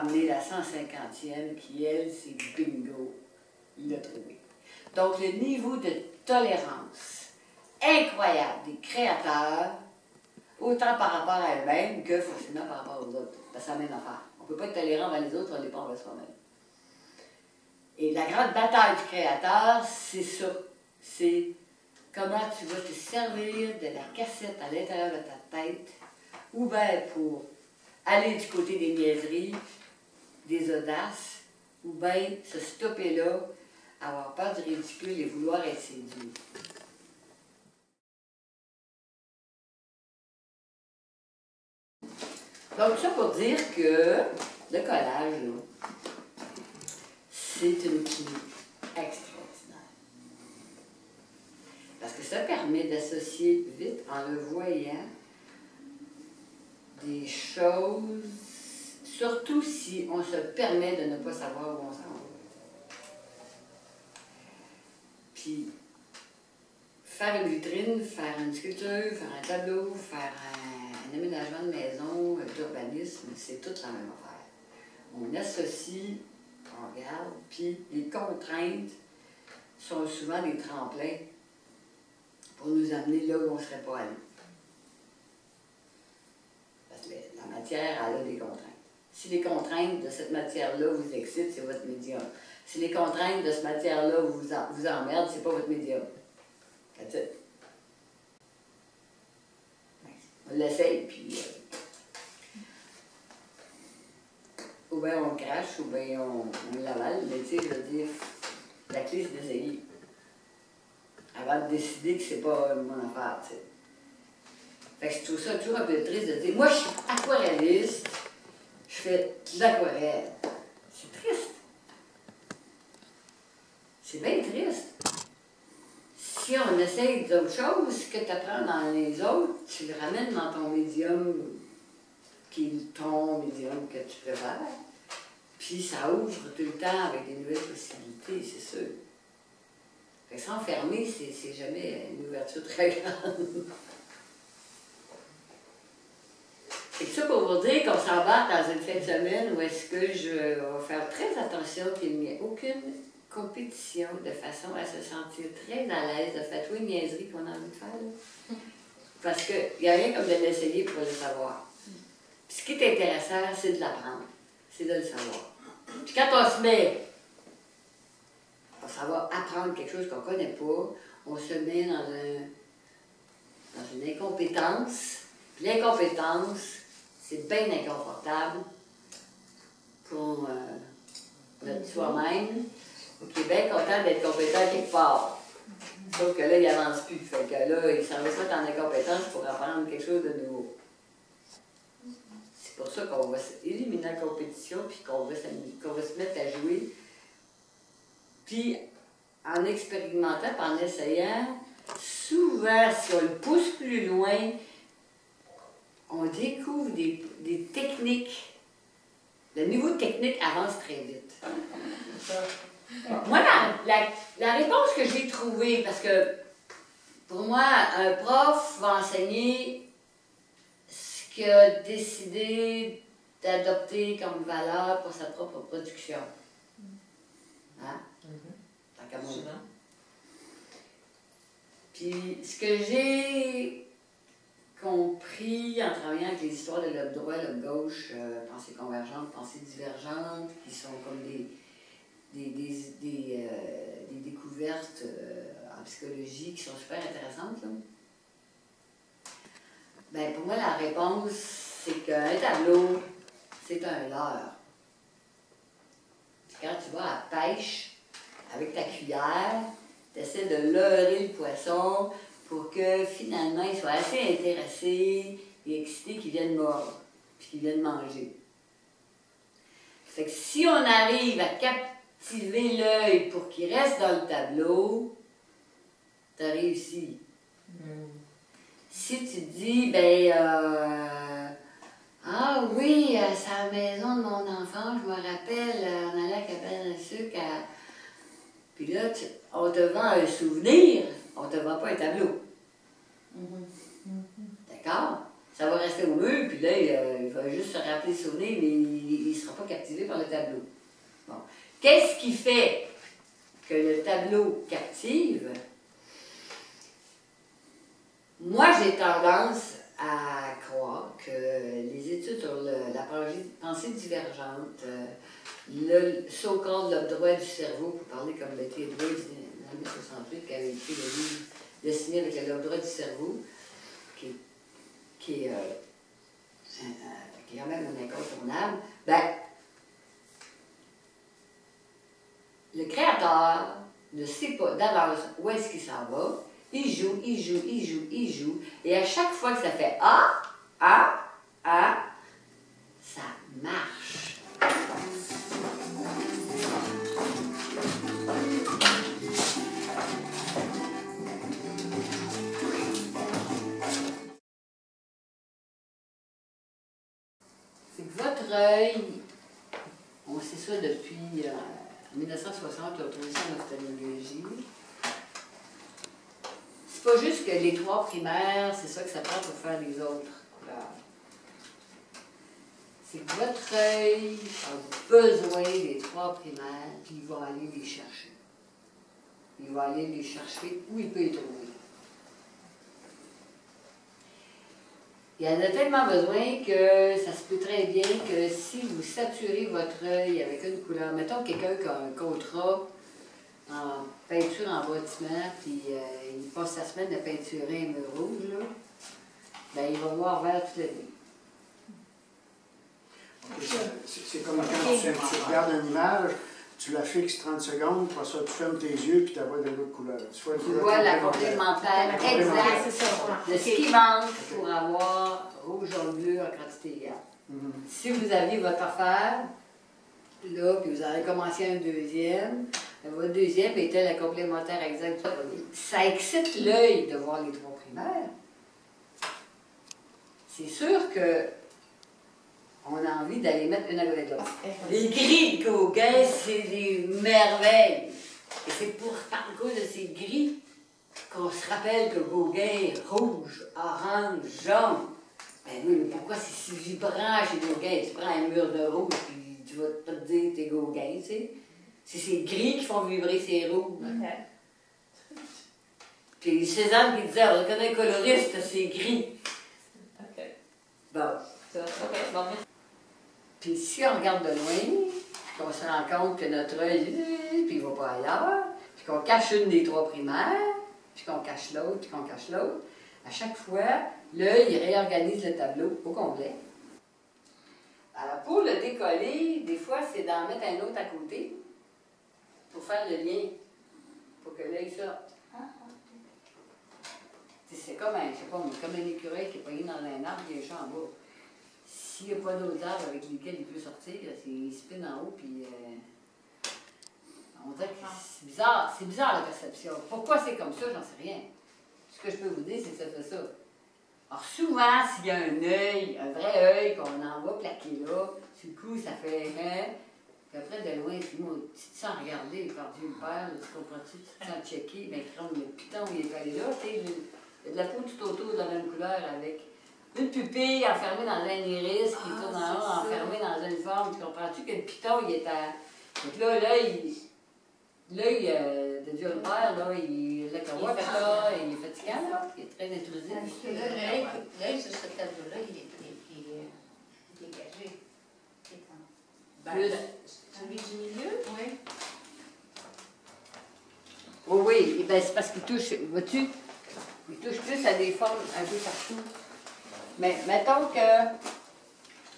amener la 150e qui, elle, c'est bingo, il l'a trouvé. Donc, le niveau de tolérance incroyable des créateurs, autant par rapport à eux-mêmes que forcément par rapport aux autres. C'est la même affaire. On ne peut pas être tolérant envers les autres, on n'est pas envers soi-même. Et la grande bataille du créateur, c'est ça. C'est comment tu vas te servir de la cassette à l'intérieur de ta tête, ou bien pour aller du côté des niaiseries, des audaces, ou bien se stopper là, avoir peur du ridicule et vouloir être séduit. Donc, ça pour dire que le collage, c'est une outil extraordinaire. Parce que ça permet d'associer vite, en le voyant, des choses, surtout si on se permet de ne pas savoir où on s'en va. Puis, faire une vitrine, faire une sculpture, faire un tableau, faire un aménagement de maison, d'urbanisme, c'est toute la même affaire. On associe, on regarde, puis les contraintes sont souvent des tremplins pour nous amener là où on ne serait pas allé. Parce que la matière, elle a des contraintes. Si les contraintes de cette matière-là vous excitent, c'est votre médium. Si les contraintes de cette matière-là vous emmerdent, c'est pas votre médium. That's it. On l'essaye, puis ou bien on crache, ou bien on l'avale, mais tu sais, je veux dire, la clé c'est d'essayer. Avant de décider que c'est pas mon affaire, tu sais. Fait que je trouve ça toujours un peu triste de dire, moi je suis aquarelliste, je fais de l'aquarelle. C'est triste. C'est bien triste. Si on essaye d'autres choses que tu apprends dans les autres, tu le ramènes dans ton médium qui est ton médium que tu préfères. Puis ça ouvre tout le temps avec des nouvelles possibilités, c'est sûr. Fait que s'enfermer, c'est jamais une ouverture très grande. C'est ça pour vous dire qu'on s'embarque dans une fin de semaine où est-ce que je vais faire très attention qu'il n'y ait aucune compétition de façon à se sentir très à l'aise de faire toutes les niaiseries qu'on a envie de faire. Là. Parce qu'il n'y a rien comme de l'essayer pour le savoir. Puis ce qui est intéressant, c'est de l'apprendre. C'est de le savoir. Puis quand on se met à savoir apprendre quelque chose qu'on ne connaît pas, on se met dans une incompétence. Puis l'incompétence, c'est bien inconfortable pour notre soi-même, qui est bien content d'être compétent quelque part. Sauf que là, il n'avance plus. Fait que là, il s'en va se mettre en incompétence pour apprendre quelque chose de nouveau. C'est pour ça qu'on va éliminer la compétition, puis qu'on va se mettre à jouer. Puis, en expérimentant, puis en essayant, souvent, si on le pousse plus loin, on découvre des techniques. Le niveau de technique avance très vite. Moi, la réponse que j'ai trouvée, parce que pour moi, un prof va enseigner ce qu'il a décidé d'adopter comme valeur pour sa propre production. Hein? Tant qu'à moi. Puis, ce que j'ai compris en travaillant avec les histoires de lobe droit, lobe gauche, pensée convergente, pensée divergente, qui sont comme des découvertes en psychologie qui sont super intéressantes. Là. Ben, pour moi, la réponse, c'est qu'un tableau, c'est un leurre. Quand tu vas à la pêche avec ta cuillère, tu essaies de leurrer le poisson pour que finalement il soit assez intéressé et excité qu'il vienne mordre, puis qu'il vienne manger. Fait que si on arrive à captiver l'œil pour qu'il reste dans le tableau, tu as réussi. Si tu dis, ben, ah oui, c'est à la maison de mon enfant, je me rappelle, on allait à la cabane à sucre, puis là, on te vend un souvenir, on te vend pas un tableau. D'accord? Ça va rester au mur, puis là, il va juste se rappeler son nez, mais il ne sera pas captivé par le tableau. Bon. Qu'est-ce qui fait que le tableau captive? Moi, j'ai tendance à croire que les études sur la pensée divergente, le so-called lobe droit du cerveau, pour parler comme Betty Edwards dans les années 68, qui avait écrit le livre dessiné avec le lobe droit du cerveau, qui est quand même un incontournable, ben, le créateur ne sait pas d'avance où est-ce qu'il s'en va. Il joue, il joue, il joue, il joue. Et à chaque fois que ça fait ah, ah, ah, ça marche. C'est que votre œil, on sait ça depuis 1960, on a trouvé ça en ophtalmologie. C'est pas juste que les 3 primaires, c'est ça que ça prend pour faire les autres couleurs. C'est que votre œil a besoin des 3 primaires, puis il va aller les chercher. Il va aller les chercher où il peut les trouver. Il en a tellement besoin que ça se peut très bien que si vous saturez votre œil avec une couleur, mettons quelqu'un qui a un contrat en peinture en bâtiment, puis il passe sa semaine à peinturer un mur rouge, là, ben il va voir vert toute la nuit. C'est comme quand tu regardes une image, tu la fixes 30 secondes, puis ça, tu fermes tes yeux, puis tu vois de l'autre couleur. Tu vois la complémentaire exacte de ce qui manque pour avoir rouge, jaune, bleu en quantité égale. Si vous aviez votre affaire, là, puis vous avez commencé un deuxième, votre deuxième était la complémentaire exacte. Ça excite l'œil de voir les 3 primaires. C'est sûr que on a envie d'aller mettre une à côté de l'autre. Les gris de Gauguin, c'est des merveilles. Et c'est pourtant à cause de ces gris qu'on se rappelle que Gauguin est rouge, orange, jaune. Ben oui, mais pourquoi c'est si vibrant chez Gauguin? Tu prends un mur de rouge, puis tu vas te dire que t'es Gauguin, tu sais. C'est ces gris qui font vibrer ces rouges. Okay. Puis Cézanne qui disait, on reconnaît un coloriste, c'est gris. OK. Bon. OK, bon. Puis si on regarde de loin, qu'on se rend compte que notre œil, puis il ne va pas ailleurs, puis qu'on cache une des 3 primaires, puis qu'on cache l'autre, puis qu'on cache l'autre, à chaque fois, l'œil réorganise le tableau au complet. Alors pour le décoller, des fois, c'est d'en mettre un autre à côté pour faire le lien, pour que l'œil sorte. C'est comme un, je sais pas, comme un écureuil qui est pogné dans un arbre et un champ en bas. S'il n'y a pas d'autres arbres avec lesquels il peut sortir, il spin en haut, puis on dirait que c'est bizarre la perception. Pourquoi c'est comme ça, j'en sais rien. Ce que je peux vous dire, c'est que ça fait ça. Alors souvent, s'il y a un œil, un vrai œil qu'on envoie plaquer là, sur le coup, ça fait hein, puis après de loin, tu te sens regarder par Dieu le Père, tu comprends-tu, tu te sens checker, bien crème, le piton, il est allé là, tu sais, il y a de la peau tout autour de la même couleur avec une pupille enfermée dans un iris qui tourne en haut, enfermée dans une forme. Tu comprends-tu que le piton, il est à. Donc là, l'œil de Dieu le Père, là, il est fatigant, là, il est très intrusif. L'œil sur ce tableau-là, il est dégagé. Celui du milieu? Oui. Oh oui, ben, c'est parce qu'il touche, vois-tu, il touche plus à des formes un peu partout. Mais mettons que, là,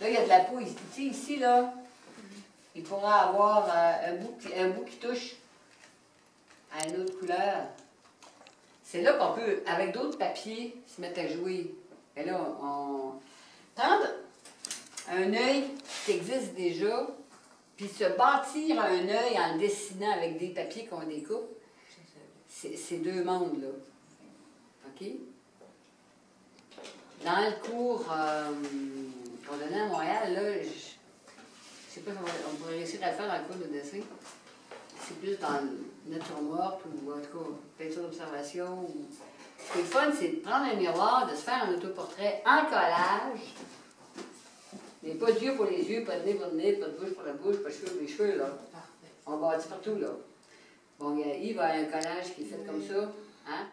il y a de la peau, tu sais, ici, là, il pourra avoir un bout qui touche à une autre couleur. C'est là qu'on peut, avec d'autres papiers, se mettre à jouer. Et là, on prendre un œil qui existe déjà, puis se bâtir un œil en le dessinant avec des papiers qu'on découpe, c'est 2 mondes, là. OK? Dans le cours qu'on donnait à Montréal, là, je sais pas si on pourrait réussir à le faire dans le cours de dessin. C'est plus dans nature morte ou en tout cas peinture d'observation. Ce qui est le fun, c'est de prendre un miroir, de se faire un autoportrait en collage. Mais pas d'yeux pour les yeux, pas de nez pour le nez, pas de bouche pour la bouche, pas de cheveux pour les cheveux, là. Parfait. On bâtit partout, là. Bon, Yves a un collage qui est fait comme ça, hein?